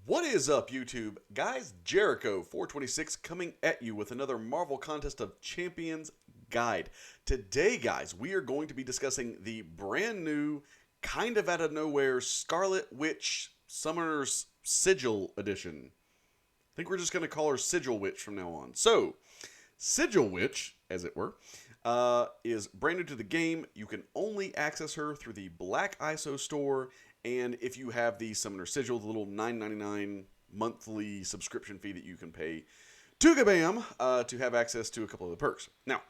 What is up, YouTube? Guys, Jericho426 coming at you with another Marvel Contest of Champions guide. Today, guys, we are going to be discussing the brand new, kind of out of nowhere, Scarlet Witch Summoner's Sigil Edition. I think we're just going to call her Sigil Witch from now on. So, Sigil Witch, as it were, is brand new to the game. You can only access her through the Black ISO store, and if you have the Summoner Sigil, the little $9.99 monthly subscription fee that you can pay to Kabam to have access to a couple of the perks. Now,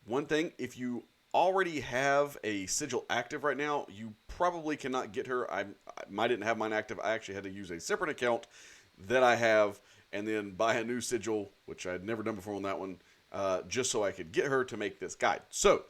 one thing, if you already have a Sigil active right now, you probably cannot get her. I didn't have mine active. I actually had to use a separate account that I have and then buy a new Sigil, which I had never done before on that one, just so I could get her to make this guide. So,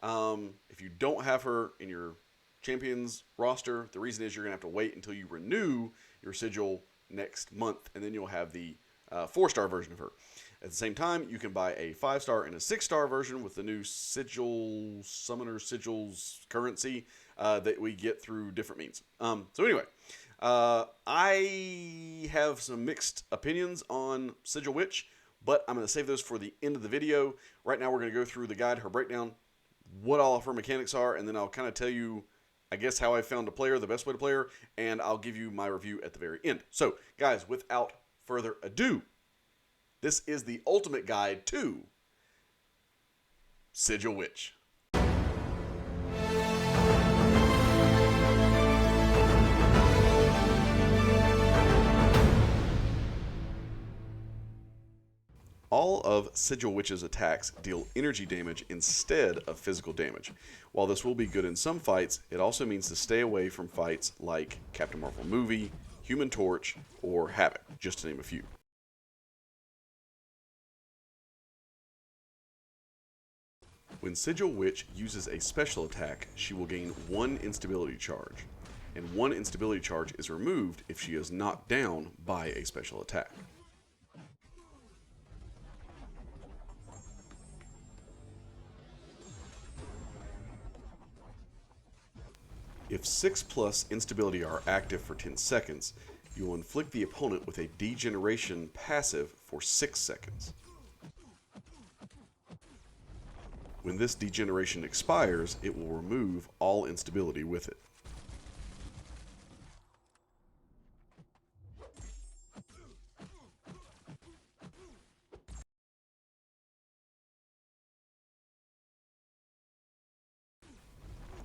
if you don't have her in your Champions roster, the reason is you're going to have to wait until you renew your Sigil next month, and then you'll have the 4-star version of her. At the same time, you can buy a 5-star and a 6-star version with the new Sigil, Summoner Sigils currency that we get through different means. So anyway, I have some mixed opinions on Sigil Witch, but I'm going to save those for the end of the video. Right now, we're going to go through the guide, her breakdown, what all of her mechanics are, and then I'll kind of tell you, I guess, how I found a player, the best way to play her, and I'll give you my review at the very end. So, guys, without further ado, this is the ultimate guide to Sigil Witch. All of Sigil Witch's attacks deal energy damage instead of physical damage. While this will be good in some fights, it also means to stay away from fights like Captain Marvel Movie, Human Torch, or Havoc, just to name a few. When Sigil Witch uses a special attack, she will gain 1 instability charge, and 1 instability charge is removed if she is knocked down by a special attack. If 6+ instability are active for 10 seconds, you will inflict the opponent with a Degeneration passive for 6 seconds. When this Degeneration expires, it will remove all instability with it.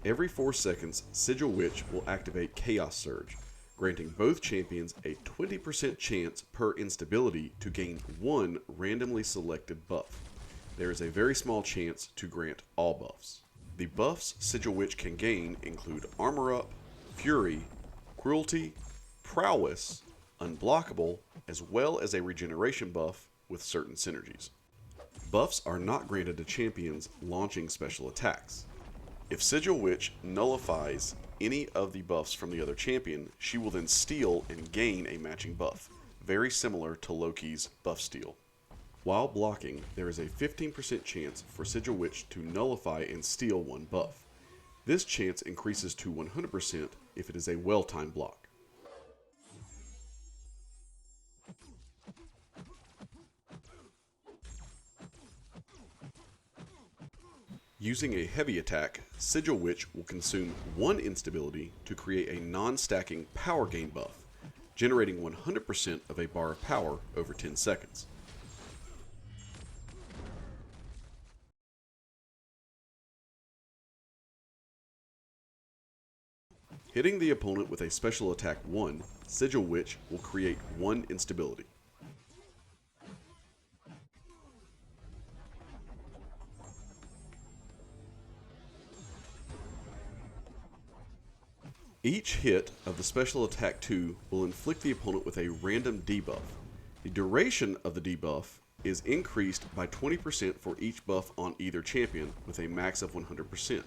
Every 4 seconds, Sigil Witch will activate Chaos Surge, granting both champions a 20% chance per instability to gain 1 randomly selected buff. There is a very small chance to grant all buffs. The buffs Sigil Witch can gain include Armor Up, Fury, Cruelty, Prowess, Unblockable, as well as a regeneration buff with certain synergies. Buffs are not granted to champions launching special attacks. If Sigil Witch nullifies any of the buffs from the other champion, she will then steal and gain a matching buff, very similar to Loki's buff steal. While blocking, there is a 15% chance for Sigil Witch to nullify and steal 1 buff. This chance increases to 100% if it is a well-timed block. Using a heavy attack, Sigil Witch will consume 1 instability to create a non-stacking power gain buff, generating 100% of a bar of power over 10 seconds. Hitting the opponent with a special attack 1, Sigil Witch will create 1 instability. Each hit of the special attack 2 will inflict the opponent with a random debuff. The duration of the debuff is increased by 20% for each buff on either champion with a max of 100%.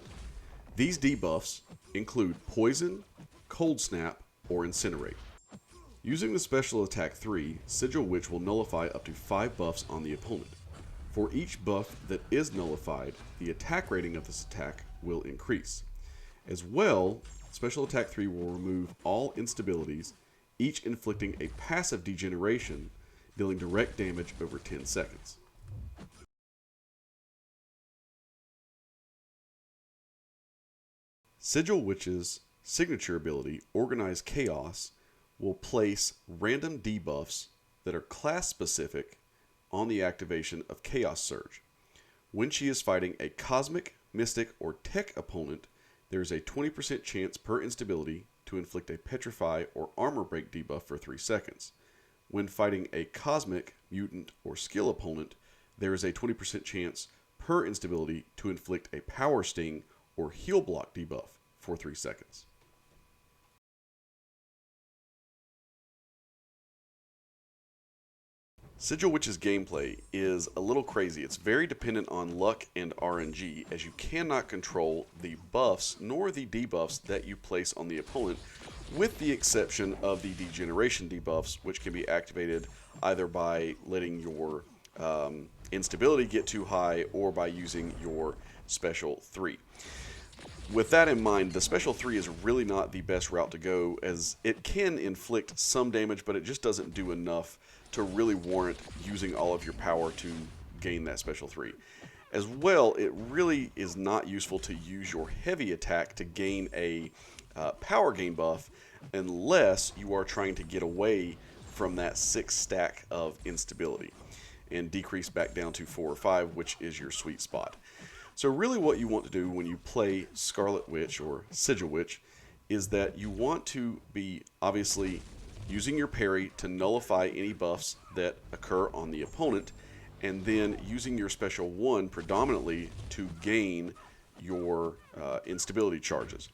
These debuffs include Poison, Coldsnap, or Incinerate. Using the special attack 3, Sigil Witch will nullify up to 5 buffs on the opponent. For each buff that is nullified, the attack rating of this attack will increase. As well, Special Attack 3 will remove all instabilities each inflicting a passive degeneration, dealing direct damage over 10 seconds. Sigil Witch's signature ability, Organize Chaos, will place random debuffs that are class specific on the activation of Chaos Surge. When she is fighting a Cosmic, Mystic, or Tech opponent, there is a 20% chance per instability to inflict a Petrify or Armor Break debuff for 3 seconds. When fighting a Cosmic, Mutant, or Skill opponent, there is a 20% chance per instability to inflict a Power Sting or Heal Block debuff for 3 seconds. Sigil Witch's gameplay is a little crazy. It's very dependent on luck and RNG, as you cannot control the buffs nor the debuffs that you place on the opponent, with the exception of the Degeneration debuffs, which can be activated either by letting your instability get too high or by using your special 3. With that in mind, the special 3 is really not the best route to go, as it can inflict some damage, but it just doesn't do enough to really warrant using all of your power to gain that special 3. As well, it really is not useful to use your heavy attack to gain a power gain buff unless you are trying to get away from that 6 stack of instability and decrease back down to 4 or 5, which is your sweet spot. So really what you want to do when you play Scarlet Witch or Sigil Witch is that you want to be obviously using your parry to nullify any buffs that occur on the opponent, and then using your special 1 predominantly to gain your instability charges.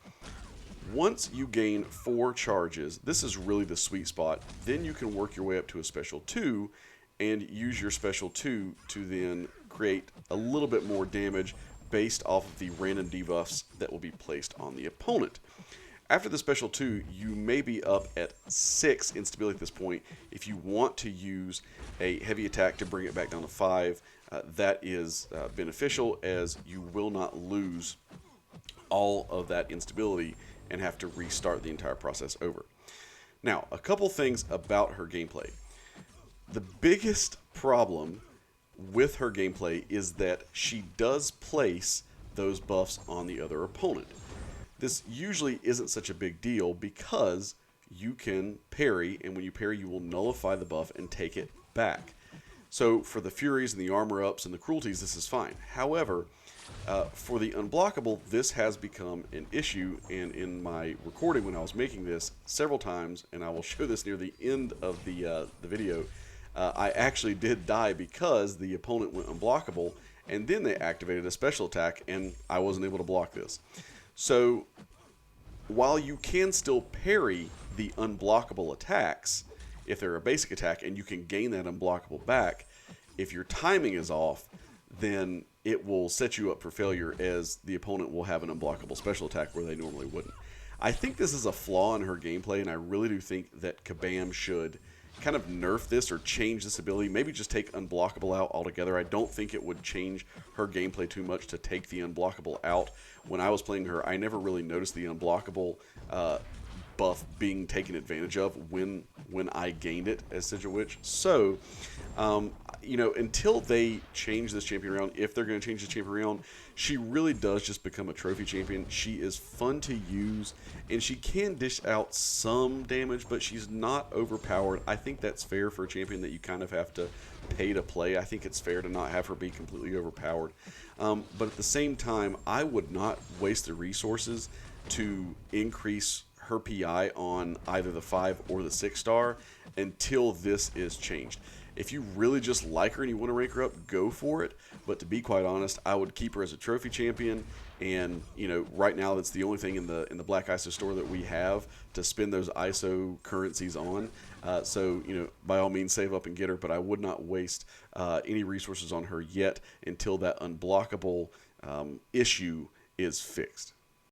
Once you gain 4 charges, this is really the sweet spot. Then you can work your way up to a special 2 and use your special 2 to then create a little bit more damage based off of the random debuffs that will be placed on the opponent. After the special 2, you may be up at 6 instability at this point. If you want to use a heavy attack to bring it back down to 5, that is beneficial, as you will not lose all of that instability and have to restart the entire process over. Now, a couple things about her gameplay. The biggest problem with her gameplay is that she does place those buffs on the other opponent. This usually isn't such a big deal because you can parry, and when you parry you will nullify the buff and take it back. So for the Furies and the Armor Ups and the Cruelties, this is fine. However, for the unblockable, this has become an issue, and in my recording when I was making this several times, and I will show this near the end of the video, I actually did die because the opponent went unblockable, and then they activated a special attack, and I wasn't able to block this. So while you can still parry the unblockable attacks, if they're a basic attack, and you can gain that unblockable back, if your timing is off, then it will set you up for failure, as the opponent will have an unblockable special attack where they normally wouldn't. I think this is a flaw in her gameplay, and I really do think that Kabam should kind of nerf this or change this ability. Maybe just take unblockable out altogether. I don't think it would change her gameplay too much to take the unblockable out. When I was playing her, I never really noticed the unblockable buff being taken advantage of when I gained it as Sigil Witch. So, you know, until they change this champion around, if they're going to change the champion around, she really does just become a trophy champion. She is fun to use, and she can dish out some damage, but she's not overpowered. I think that's fair for a champion that you kind of have to pay to play. I think it's fair to not have her be completely overpowered. But at the same time, I would not waste the resources to increase her PI on either the 5 or the 6 star until this is changed. If you really just like her and you want to rank her up, go for it. But to be quite honest, I would keep her as a trophy champion. And you know, right now that's the only thing in the Black ISO store that we have to spend those ISO currencies on. So you know, by all means, save up and get her. But I would not waste any resources on her yet until that unblockable issue is fixed.